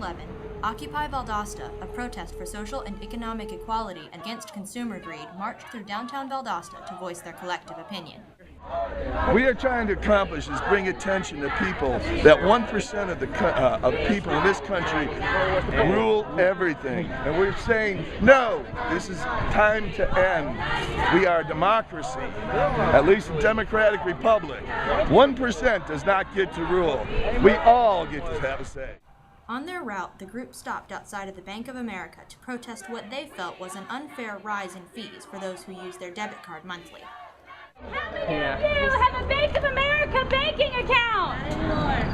2011, Occupy Valdosta, a protest for social and economic equality against consumer greed, marched through downtown Valdosta to voice their collective opinion. We are trying to accomplish is bring attention to people that 1% of people in this country rule everything. And we're saying, no, this is time to end. We are a democracy, at least a democratic republic. 1% does not get to rule. We all get to have a say. On their route, the group stopped outside of the Bank of America to protest what they felt was an unfair rise in fees for those who use their debit card monthly. How many of you have a Bank of America banking account?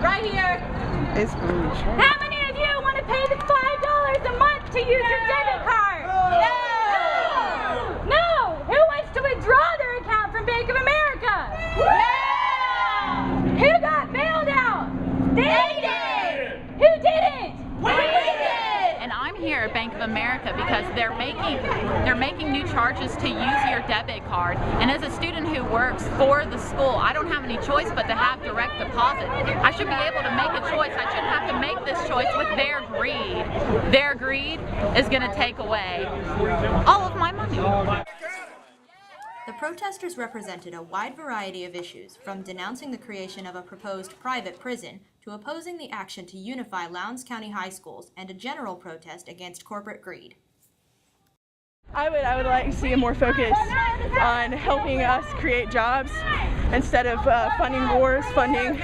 Right here. How many of you want to pay the $5 a month to use your debit card? No! No! Who wants to withdraw their account from Bank of America? No! Who got bailed out? They did! Who didn't? We did! And I'm here at Bank of America because they're making new charges to use your debit card. And as a student who works for the school, I don't have any choice but to have direct deposit. I should be able to make a choice. I shouldn't have to make this choice with their greed. Their greed is going to take away all of my money. The protesters represented a wide variety of issues, from denouncing the creation of a proposed private prison to opposing the action to unify Lowndes County high schools and a general protest against corporate greed. I would like to see a more focus on helping us create jobs instead of funding wars, funding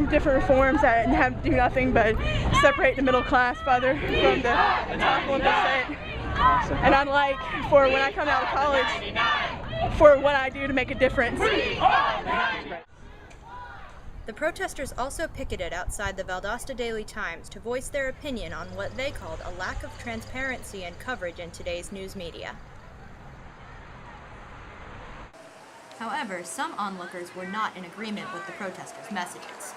different reforms that do nothing but separate the middle class further from the top 1%. Awesome. And I'd like for when I come out of college, for what I do to make a difference. The protesters also picketed outside the Valdosta Daily Times to voice their opinion on what they called a lack of transparency and coverage in today's news media. However, some onlookers were not in agreement with the protesters' messages.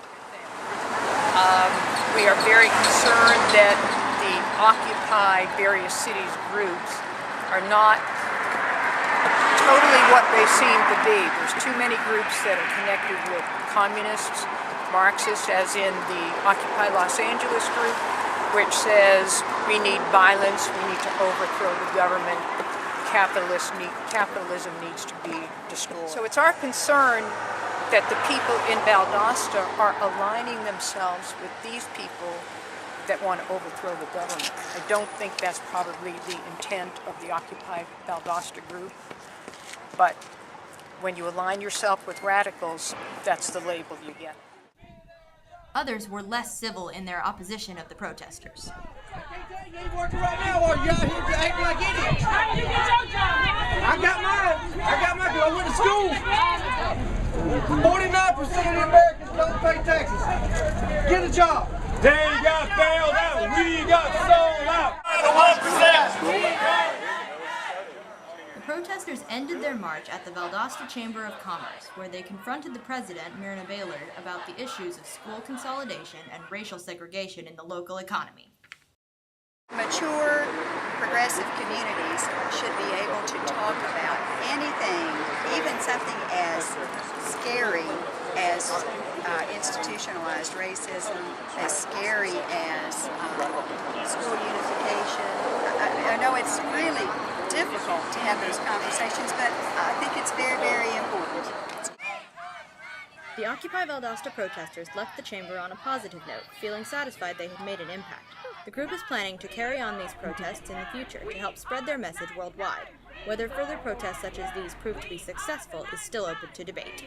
We are very concerned that the Occupy various cities groups are not totally what they seem to be. There's too many groups that are connected with communists, Marxists, as in the Occupy Los Angeles group, which says we need violence, we need to overthrow the government, capitalism needs to be destroyed. So it's our concern that the people in Valdosta are aligning themselves with these people that want to overthrow the government. I don't think that's probably the intent of the Occupy Valdosta group, but when you align yourself with radicals, that's the label you get. Others were less civil in their opposition of the protesters. You ain't working right now, or you out here acting like idiots. How do you get your job? I got mine. I went to school. 49% of the Americans don't pay taxes. Get a job. They got bailed out. We got sold out. The 1%. The protesters ended their march at the Valdosta Chamber of Commerce, where they confronted the president, Myrna Baylor, about the issues of school consolidation and racial segregation in the local economy. Mature, progressive communities should be able to talk about anything, even something as scary as institutionalized racism, as scary as school unification. I know it's really difficult to have those conversations, but I think it's very, very important. The Occupy Valdosta protesters left the chamber on a positive note, feeling satisfied they had made an impact. The group is planning to carry on these protests in the future to help spread their message worldwide. Whether further protests such as these prove to be successful is still open to debate.